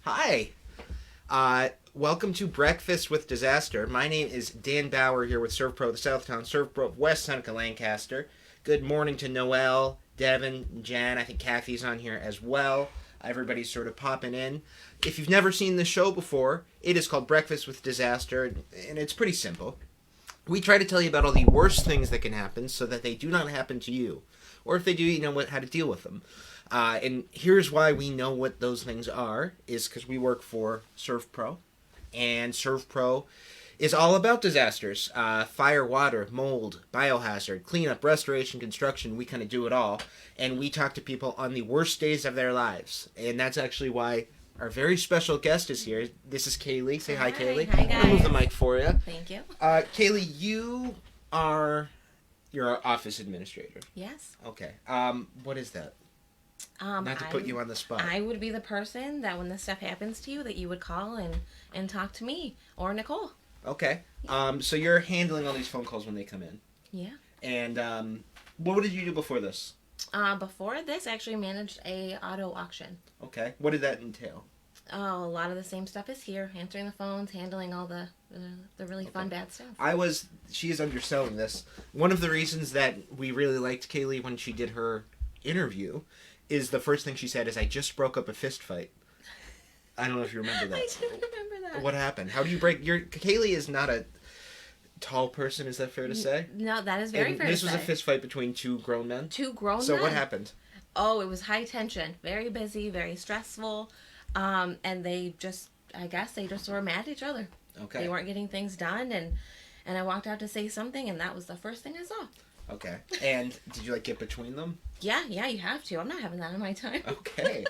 Hi. Welcome to Breakfast with Disaster. My name is Dan Bauer here with ServPro of the Southtown, ServPro of West Seneca Lancaster. Good morning to Noelle, Devin, Jan. I think Kathy's on here as well. Everybody's sort of popping in. If you've never seen the show before, it is called Breakfast with Disaster, and it's pretty simple. We try to tell you about all the worst things that can happen so that they do not happen to you. Or if they do, you know how to deal with them. And here's why we know what those things are, is because we work for ServPro. And ServPro is all about disasters. Fire, water, mold, biohazard, cleanup, restoration, construction. We kind of do it all. And we talk to people on the worst days of their lives. And that's actually why our very special guest is here. This is Kaley. Say hi, Kaley. Hi, guys. I'll move the mic for you. Thank you. Kaley, you're our office administrator. Yes. Okay. What is that? Not to put you on the spot. I would be the person that when this stuff happens to you that you would call and talk to me or Nicole. Okay. So you're handling all these phone calls when they come in. Yeah. And what did you do before this? Before this, I actually managed a auto auction. Okay. What did that entail? Oh, a lot of the same stuff is here. Answering the phones, handling all the really fun bad stuff. She is underselling this. One of the reasons that we really liked Kaley when she did her interview is the first thing she said is, I just broke up a fist fight. I don't know if you remember that. I do remember that. What happened? How do you break Kaley is not a tall person, is that fair to say? No, that is very fair to say. This was a fist fight between two grown men? Two grown men. So what happened? Oh, it was high tension. Very busy, very stressful. And they just were mad at each other. Okay. They weren't getting things done, and I walked out to say something, and that was the first thing I saw. Okay. And did you get between them? Yeah, you have to. I'm not having that on my time. Okay.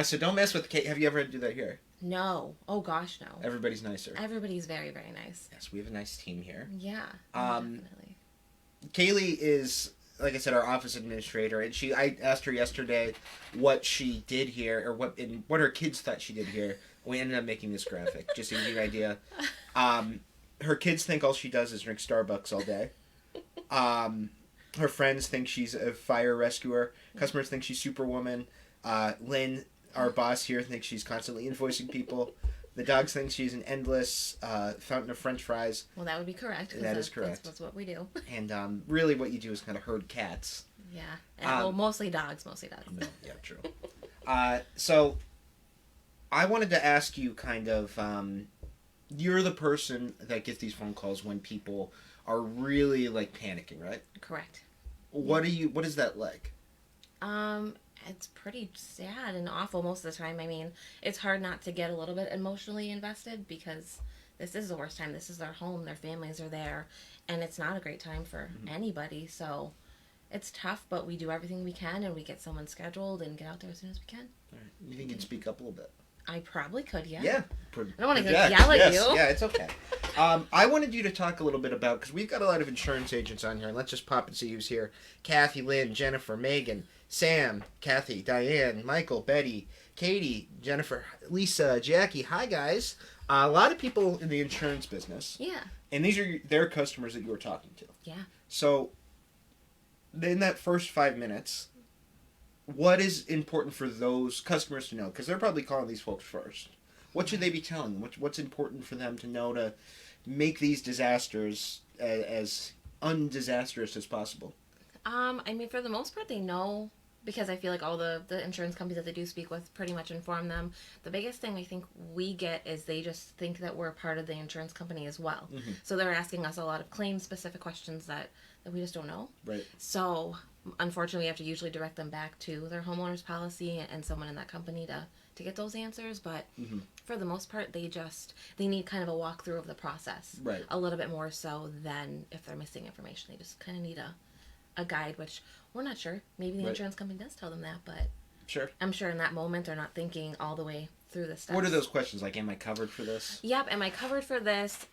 So don't mess with Kate. Have you ever had to do that here? No. Oh gosh, no. Everybody's nicer. Everybody's very, very nice. Yes, we have a nice team here. Yeah. Definitely. Kaley is, like I said, our office administrator, and I asked her yesterday what she did here, or what her kids thought she did here. We ended up making this graphic, just to give you an idea. Her kids think all she does is drink Starbucks all day. Her friends think she's a fire rescuer. Customers think she's Superwoman. Lynn, our boss here, thinks she's constantly invoicing people. The dogs think she's an endless fountain of French fries. Well, that would be correct. That is correct. That's what we do. And really what you do is kind of herd cats. Yeah. And, mostly dogs. No, yeah, true. So I wanted to ask you kind of, you're the person that gets these phone calls when people are really panicking, right? Correct. What is that like? It's pretty sad and awful most of the time. I mean, it's hard not to get a little bit emotionally invested because this is the worst time. This is their home. Their families are there. And it's not a great time for anybody. So it's tough, but we do everything we can and we get someone scheduled and get out there as soon as we can. All right. You think you can speak up a little bit? I probably could, yeah. Yeah. I don't want to yell at you. Yeah, it's okay. I wanted you to talk a little bit about, because we've got a lot of insurance agents on here, and let's just pop and see who's here. Kathy, Lynn, Jennifer, Megan, Sam, Kathy, Diane, Michael, Betty, Katie, Jennifer, Lisa, Jackie. Hi, guys. A lot of people in the insurance business. Yeah. And these are their customers that you were talking to. Yeah. So, in that first 5 minutes, what is important for those customers to know? Because they're probably calling these folks first. What should they be telling them? What's important for them to know to make these disasters as undisastrous as possible? I mean, for the most part, they know, because I feel like all the insurance companies that they do speak with pretty much inform them. The biggest thing I think we get is they just think that we're a part of the insurance company as well. Mm-hmm. So they're asking us a lot of claim-specific questions that we just don't know. Right. So, unfortunately, we have to usually direct them back to their homeowner's policy and someone in that company to get those answers. But for the most part, they need kind of a walkthrough of the process. Right. A little bit more so than if they're missing information. They just kind of need a guide, which we're not sure. Maybe the insurance company does tell them that, but sure. I'm sure in that moment they're not thinking all the way through the steps. What are those questions? Am I covered for this? Yep, am I covered for this?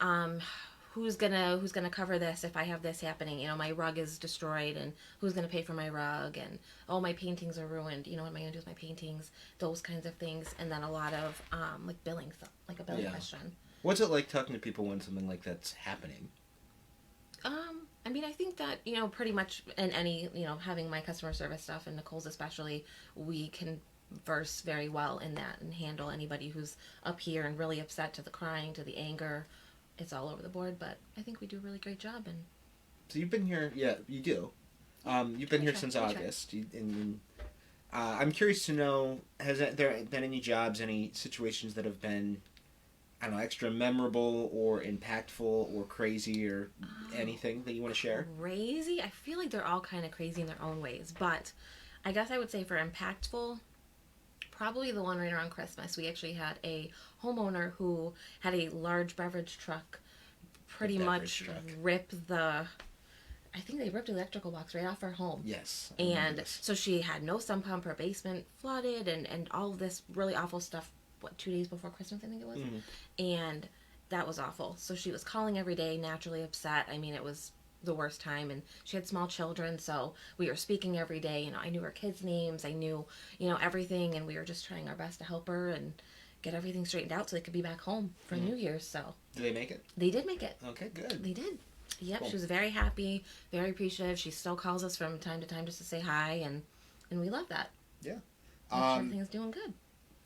Who's gonna cover this if I have this happening? My rug is destroyed, and who's gonna pay for my rug? And my paintings are ruined. What am I gonna do with my paintings? Those kinds of things, and then a lot of billing stuff, like a billing question. What's it like talking to people when something like that's happening? I mean, I think that, pretty much in any, having my customer service stuff and Nicole's especially, we can verse very well in that and handle anybody who's up here and really upset, to the crying, to the anger. It's all over the board, but I think we do a really great job. And So you've been here, yeah, you do. You've been here since I try. August, and I'm curious to know, has there been any jobs, any situations that have been, I don't know, extra memorable or impactful or crazy or anything that you want to share? Crazy? I feel like they're all kind of crazy in their own ways, but I guess I would say for impactful, probably the one right around Christmas. We actually had a homeowner who had a large beverage truck pretty much rip the, I think they ripped the electrical box right off her home. Yes. And so she had no sump pump, her basement flooded, and all of this really awful stuff, 2 days before Christmas, I think it was? And that was awful. So she was calling every day, naturally upset. I mean, it was the worst time, and she had small children, so we were speaking every day. You know, I knew her kids' names, I knew, everything, and we were just trying our best to help her and get everything straightened out so they could be back home for New Year's. So did they make it? They did make it. Okay, good. They did. Yep, Cool. She was very happy, very appreciative. She still calls us from time to time just to say hi, and we love that. Yeah. Everything's doing good.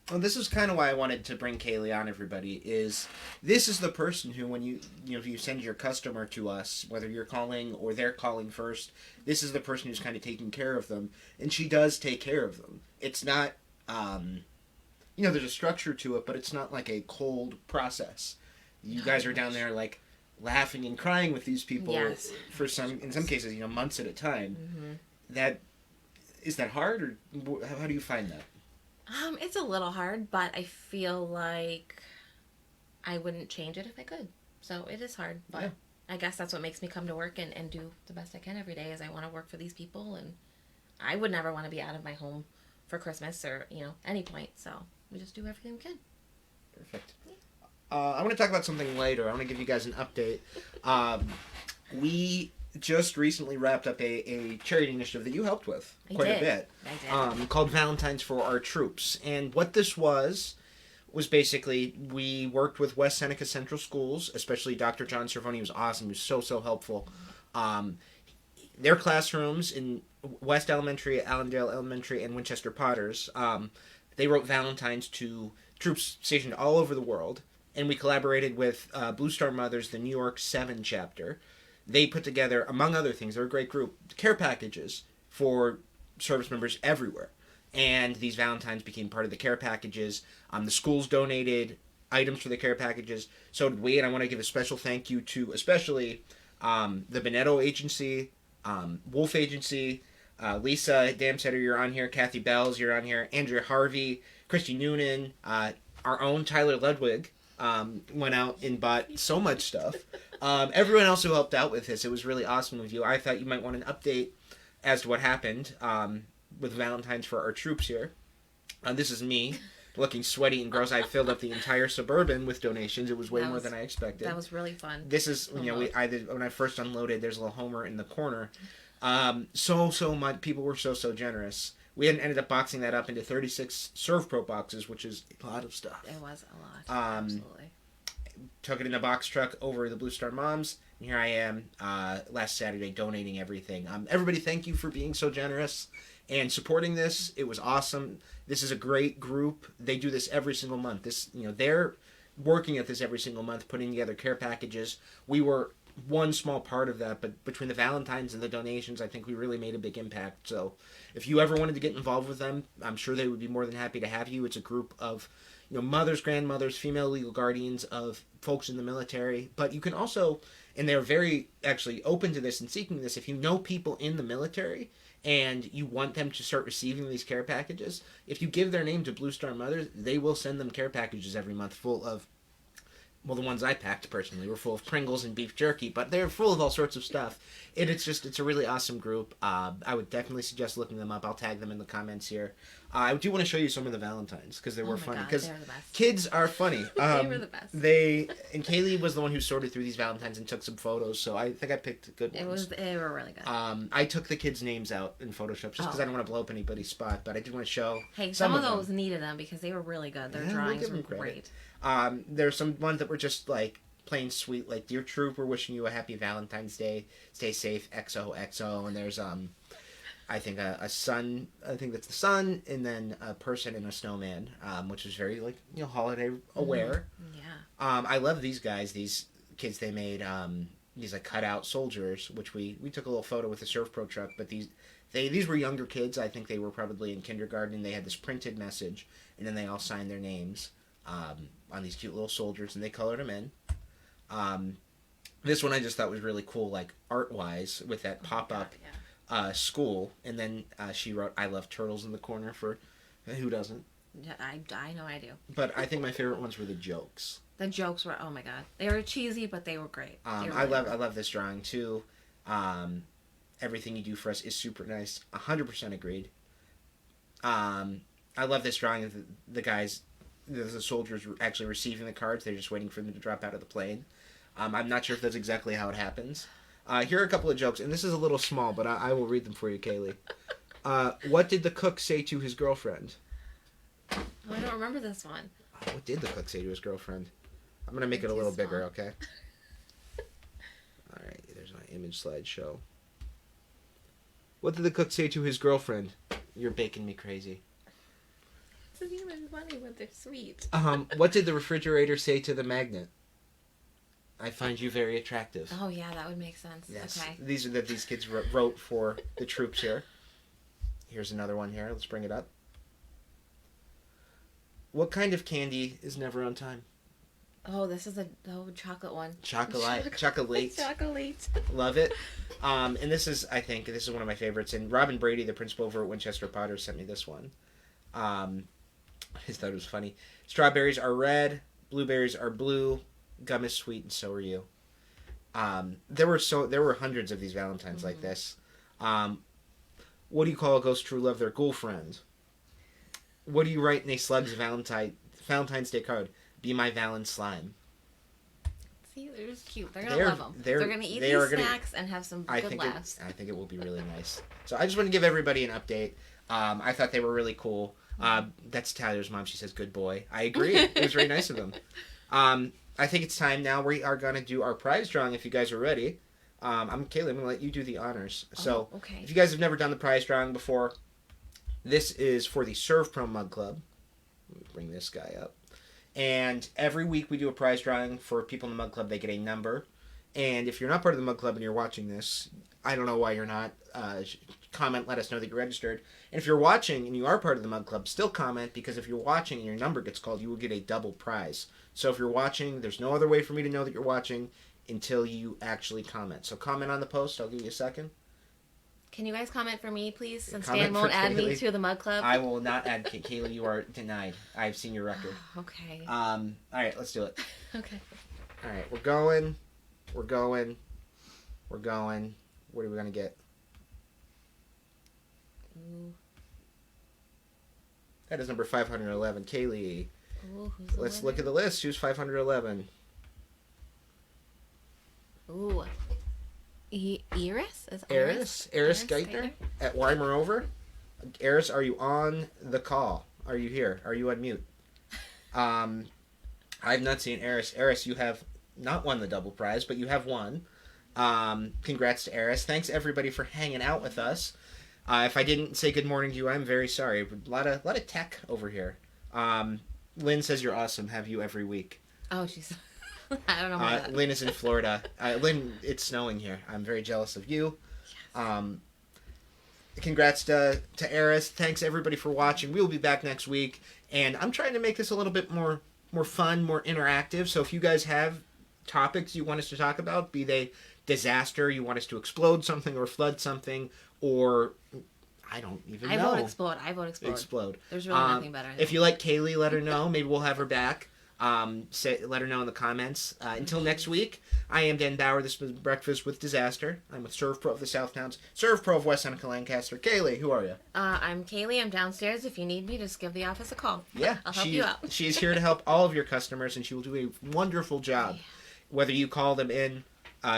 Well, this is kind of why I wanted to bring Kaley on, everybody, is this is the person who, when if you send your customer to us, whether you're calling or they're calling first, this is the person who's kind of taking care of them, and she does take care of them. It's not, there's a structure to it, but it's not like a cold process. You guys are down there, like, laughing and crying with these people for in some cases, months at a time. Mm-hmm. Is that hard, or how do you find that? It's a little hard, but I feel like I wouldn't change it if I could. So it is hard, but I guess that's what makes me come to work and do the best I can every day, is I want to work for these people, and I would never want to be out of my home for Christmas or, any point. So we just do everything we can. Perfect. I want to talk about something later. I want to give you guys an update. We just recently wrapped up a charity initiative that you helped with quite a bit. I did. Called Valentines for Our Troops. And what this was basically, we worked with West Seneca Central Schools, especially Dr. John Cervoni was awesome. He was so helpful. Their classrooms in West Elementary, Allendale Elementary, and Winchester Potters, they wrote Valentines to troops stationed all over the world. And we collaborated with Blue Star Mothers, the New York 7 chapter. They put together, among other things, they're a great group, care packages for service members everywhere. And these Valentines became part of the care packages. The schools donated items for the care packages. So did we, and I want to give a special thank you to especially the Bonetto Agency, Wolf Agency, Lisa Damsetter, you're on here, Kathy Bells, you're on here, Andrea Harvey, Christy Noonan, our own Tyler Ludwig, went out and bought so much stuff. Everyone else who helped out with this, it was really awesome of you. I thought you might want an update as to what happened with Valentines for Our Troops here. This is me, looking sweaty and gross. I filled up the entire Suburban with donations. It was way more than I expected. That was really fun. This is, when I first unloaded, there's a little Homer in the corner. So much, people were so generous. We ended up boxing that up into 36 ServPro boxes, which is a lot of stuff. It was a lot. Absolutely. Took it in a box truck over the Blue Star Moms, and here I am last Saturday donating everything. Everybody, thank you for being so generous and supporting this. It was awesome. This is a great group. They do this every single month. They're working at this every single month, putting together care packages. We were one small part of that, but between the Valentines and the donations, I think we really made a big impact. So if you ever wanted to get involved with them, I'm sure they would be more than happy to have you. It's a group of mothers, grandmothers, female legal guardians of folks in the military. But you can also, and they're very actually open to this and seeking this, if you know people in the military and you want them to start receiving these care packages, if you give their name to Blue Star Mothers, they will send them care packages every month full of, well, the ones I packed personally were full of Pringles and beef jerky, but they're full of all sorts of stuff. It's a really awesome group. I would definitely suggest looking them up. I'll tag them in the comments here. I do want to show you some of the Valentines because they were funny. Because kids are funny. They were the best. And Kaley was the one who sorted through these Valentines and took some photos, so I think I picked good ones. They were really good. I took the kids' names out in Photoshop just because I don't want to blow up anybody's spot, but I did want to show. Hey, some of those needed them because they were really good. Their drawings were great. There's some ones that were just like plain sweet, like Dear Troop, we're wishing you a happy Valentine's Day. Stay safe, XOXO. And there's I think a sun. I think that's the sun, and then a person and a snowman, which is very like holiday aware. Yeah. I love these guys. These kids they made these like cutout soldiers, which we took a little photo with the Surf Pro truck. But these were younger kids. I think they were probably in kindergarten. And they had this printed message, and then they all signed their names on these cute little soldiers, and they colored them in. This one I just thought was really cool, like art wise, with that pop up school, and then she wrote "I love turtles" in the corner for who doesn't. Yeah, I know I do. But I think my favorite ones were the jokes. The jokes were, oh my god, they were cheesy, but they were great. I love this drawing too. Everything you do for us is super nice. 100% agreed. I love this drawing of the guys, the soldiers actually receiving the cards. They're just waiting for them to drop out of the plane. I'm not sure if that's exactly how it happens. Here are a couple of jokes, and this is a little small, but I will read them for you, Kaley. What did the cook say to his girlfriend? Oh, I don't remember this one. What did the cook say to his girlfriend? I'm going to make it a Too little small. bigger, okay? All right, there's my image slideshow. What did the cook say to his girlfriend? You're baking me crazy. This isn't even funny, but they're sweet. What did the refrigerator say to the magnet? I find you very attractive. Oh yeah, that would make sense. Yes. Okay. These are that these kids wrote for the troops here. Here's another one here. Let's bring it up. What kind of candy is never on time? Oh, this is a chocolate one. Chocolate. Chocolate. Love it. And this is one of my favorites. And Robin Brady, the principal over at Winchester Potter, sent me this one. I thought it was funny. Strawberries are red. Blueberries are blue. Gum is sweet, and so are you. There were hundreds of these Valentines like this. What do you call a ghost true love? Their girlfriend. What do you write in a slug's Valentine's Day card? Be my Valen slime. See, they're just cute. They're gonna love them. They're gonna eat these snacks and have some good laughs. I think it will be really nice. So I just want to give everybody an update. I thought they were really cool. That's Tyler's mom. She says, "Good boy." I agree. It was very nice of them. I think it's time now. We are going to do our prize drawing if you guys are ready. I'm Kaley. I'm going to let you do the honors. So, okay. If you guys have never done the prize drawing before, this is for the Serve Pro Mug Club. Let me bring this guy up. And every week we do a prize drawing for people in the Mug Club. They get a number. And if you're not part of the Mug Club and you're watching this, I don't know why you're not. Comment, let us know that you're registered. And if you're watching and you are part of the Mug Club, still comment, because if you're watching and your number gets called, you will get a double prize. So if you're watching, there's no other way for me to know that you're watching until you actually comment. So comment on the post. I'll give you a second. Can you guys comment for me, please? Since Comment Dan won't for add me Kaley. to the Mug Club. I will not add Kaley. You are denied. I've seen your record. Okay. All right, let's do it. Okay. All right, we're going. What are we going to get? Ooh. That is number 511. Kaley. Ooh, who's the Let's winner? look at the list. Who's 511? Ooh. Iris? Eris Geithner at Weimer Over. Eris, are you on the call? Are you here? Are you on mute? I've not seen Eris. Eris, you have not won the double prize, but you have won. Congrats to Eris. Thanks everybody for hanging out with us. If I didn't say good morning to you, I'm very sorry. A lot of tech over here. Lynn says you're awesome. Have you every week? Oh, she's... I don't know about that. Lynn is in Florida. Lynn, it's snowing here. I'm very jealous of you. Yes. Congrats to Eris. Thanks everybody for watching. We'll be back next week, and I'm trying to make this a little bit more fun, more interactive. So if you guys have topics you want us to talk about, be they disaster, you want us to explode something or flood something, or I don't even know. I vote explode. Explode. There's really nothing better. If you like Kaley, let her know. Maybe we'll have her back. Let her know in the comments. Until next week, I am Dan Bauer. This was Breakfast with Disaster. I'm with Serve Pro of the Southtowns, Serve Pro of West Seneca Lancaster. Kaley, who are you? I'm Kaley. I'm downstairs. If you need me, just give the office a call. Yeah, I'll help you out. She is here to help all of your customers, and she will do a wonderful job. Yeah. Whether you call them in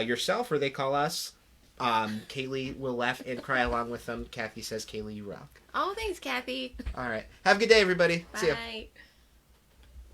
yourself or they call us, Kaley will laugh and cry along with them. Kathy says, Kaley, you rock. Oh, thanks, Kathy. All right. Have a good day, everybody. See ya. Bye.